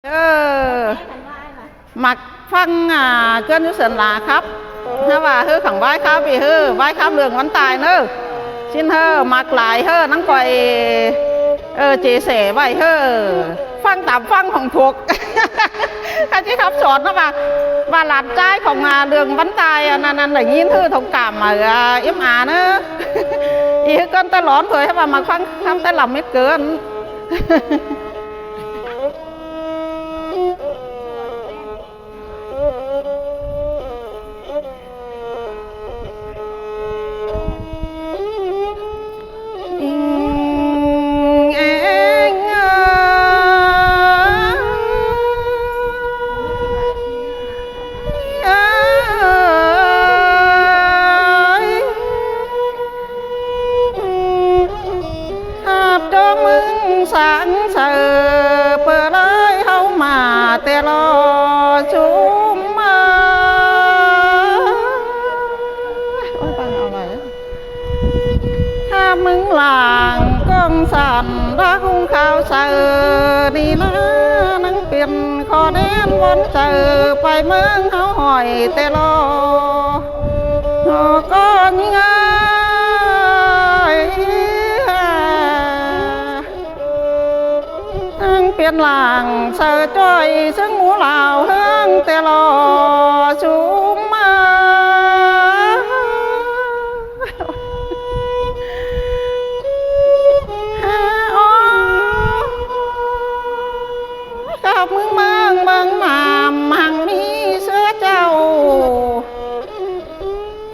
หมักฟังเกินยุเสนลาครับถ้าว่าขังไว้ครับพี่ไว้ครับเรื่องวันตายเนอะชิ้นหมักหลายนั่งก่อยเจเสไว้ฟังตามฟังของถูกอันที่ครับสอนนะว่าหลานใจของเรื่องวันตายนั่นอย่างนี้ทงกรรมอิ่มเนอะอีกเกินตลอดเลยว่ามาฟังทำแต่ลำไม่เกินสังเสเปิดเลยเข้ามาแต่รอชุมมาโอ้ยฟังเอาอะไรถ้ามึงหลางก้องสันรักของข้าวเสือนี่นะนั่งเปลี่ยนคอเน้นวนเจอไปเมืองเขาหอยแต่รอก็ง่ายเปลี่ยนหลังเสือจ้อยซึ่งหมูเหล่าเฮืองแต่รอชุมมากับมึงเมืองหนามหังมีเสื้อเจ้า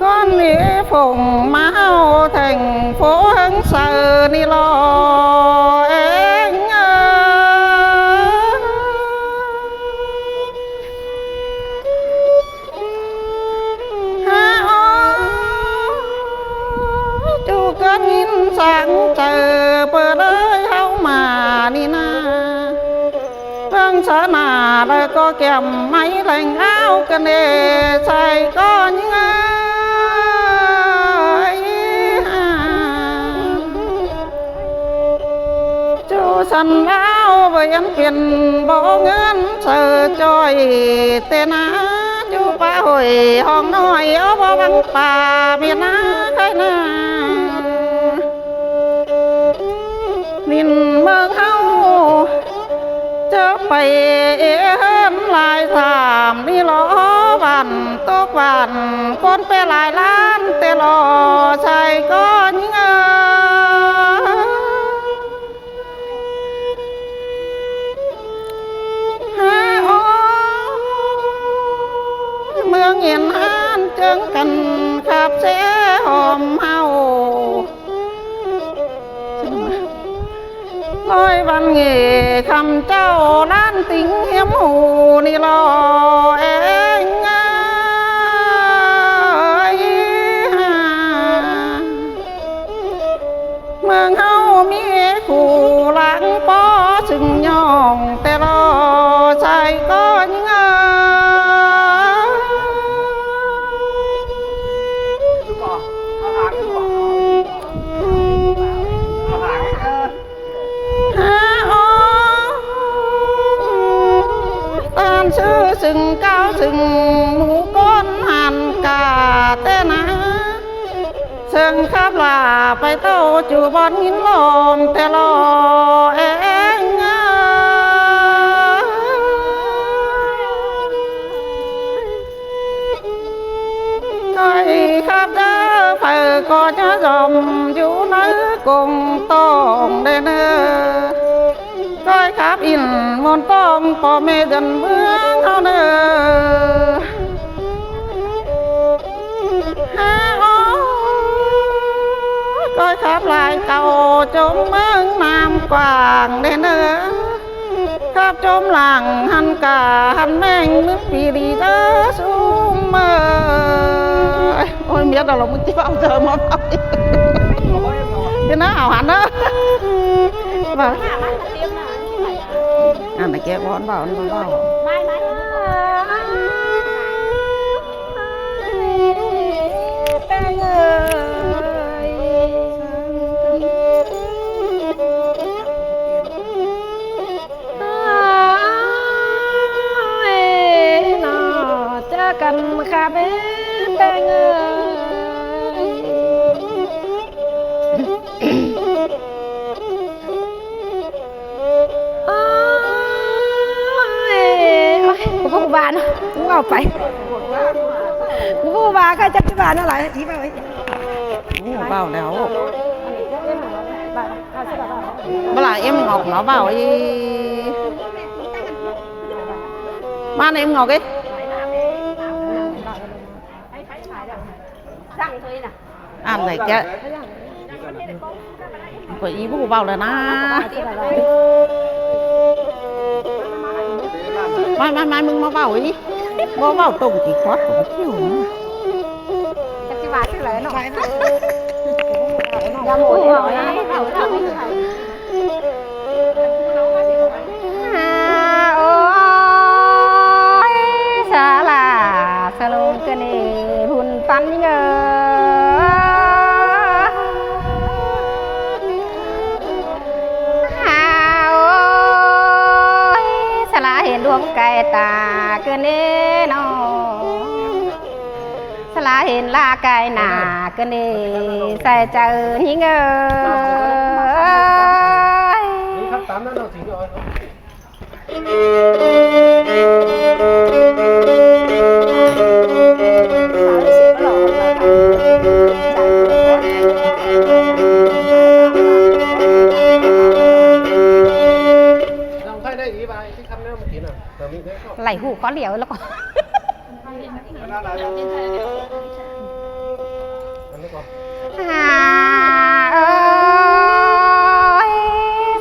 ก้อนนี้ฝงมาเอาแทงโฟหังเสือนี่รอสังเจอเปิดเลยเข้ามานี่นาเรื่องชนะแล้วก็แก้มไม่แรงเอากันเอใส่ก็ยังไงจูสันเล่าไปยันเปลี่ยนบ่เงินเสือจอยเตนะจูป้าหอยห้องน้อยเอาบ่บังป่าเมียนาใครนานินเมืองเฮาจะไปหลายถามนี่ล้อบันตกวันคนไปหลายล้านแต่รอใช่ก็ยิ่งเมืองเห็นหานเจิงกันขับเสหอมเฮาลอยวันเง่คำเจ้าล้านติงเหี้ยมหูนี่รอเองเมืองเฮามีคู่หลังปอจึงย่องแต่รอใช่ก็ยังชื่อซึ่งเก้าซึ่งหมูก้นหันกาเต้นะซึ่งขับลาไปเต้าจูบอนหินลมแต่รอเองก็ขับเด้อเพื่อก็จะยอมอยู่ในกงต้องได้เนอก้อยขับอินมนป้องพ่อแม่กันเมืองเขาเนอก้อยขับลายเก่าจมเมืองน้ำกว้างเด้เนอขับจมหลังหันกาหันแม่งนึกปีดีเด้อสุ่มเมอโอ้ยเมียเรามึงจะเอาเจอมาเอาเดี๋ยวนะเอาหันเนอะอันไหนแกบอนเบานี่มันเบาไม่แป้งเอ้ย กันขาเป็นแดงกูพูดบ้านกูเอาไปกูพูดบ้านใครจะที่บ้านอะไรที่บ้าน เบาแล้วเวลาem Ngọc nó bảo y ban em Ngọc ấy ăn này chứ có ý bố bảo là na mai mừng mà bảo ấy bố bảo tổng chỉ khoát của nó chiều chắc cái bà chứ lại nó ra mũi rồi ôi xa là xa luôn cái này buồn pan nhớ ôi xa là hiện đuông cái ta cái này nóสลาเห็นลากายหนากันดีใส่ใจยิ่งนี่ครับตามนั้นเราถึงจะไหลหูก็เหลียวแล้วก็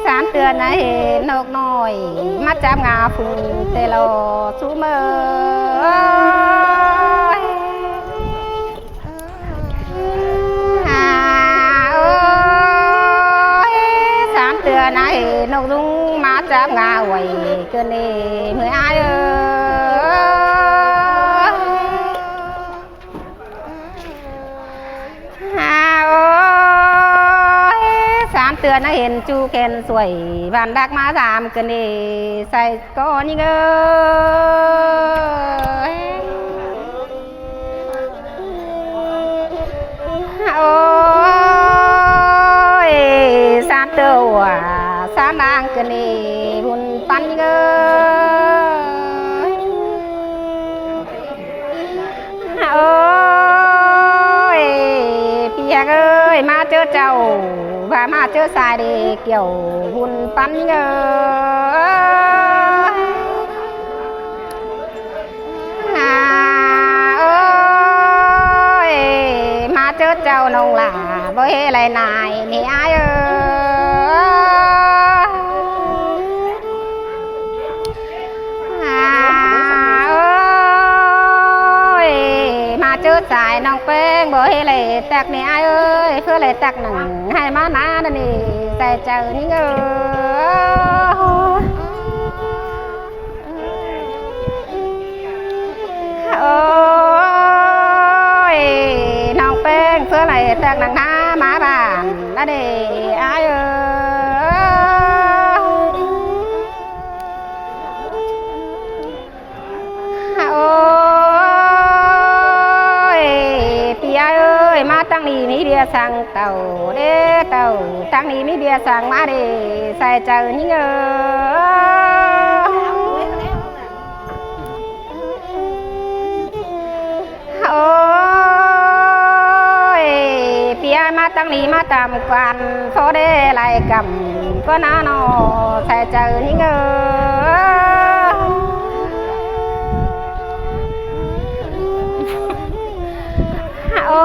สารเตือนให้นกน้อยมาจับงาฟูเตลอสูเมอสารเตือนให้นกลุงมาจับงาไว้เกินนี่เมื่อไอ้เตือนให้เห็นจูเคนสวยบ้านดักมาสามกันดีใส่ก้อนยิ่งโอ้ยสามตัวสามดังกันดีบุญปันยิ่งโอ้ยเปียกเอ้ยมาเจอเจ้าvà mà chưa xài để kiểu buồn bắn ngờ ơi mà chưa trâu nông là với lại này nè ai ơi mà chưa xài nông phên với lại tạc nè ai ơi cứ lại tạc nặng hai má ná đây nè tại chờ những ôi nông phên cứ lại tạc nặng há má bàn đó để aiมาตั้งนี้มีเบียร์สั่งเต่าเด้เต่าตั้งนี้มีเบียร์สั่งมาเด้ใส่เจอนี่โอ้ยเปียมาตั้งนี้มาตามกวนโซเด้ไล่กำก็น่านอใส่เจอนี่โอ้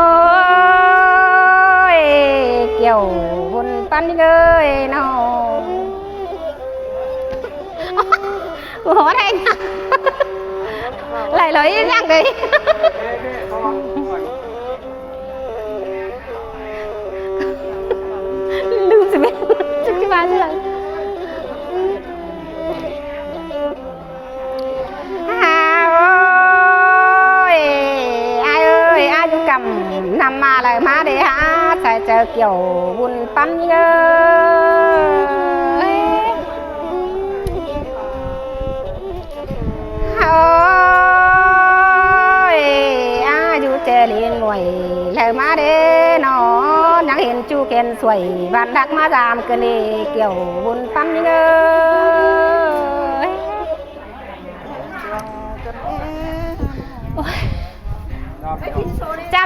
ยเกี่ยวบุญปันนี่เลยเนาะหัวแดงไหลลอยยังไงลืมสิเบ้จุดที่บ้านเลยนำมาเลยมาเดี๋ยวใส่เจอเกี่ยวบุญปั้นเยอะโอ้ย เจริญหน่วยแล้วมาเด้นอยังเห็นจูเกนสวยบ้านดักมาตามกันนี่เกี่ยวบุญปันเอ้ยโอ้ย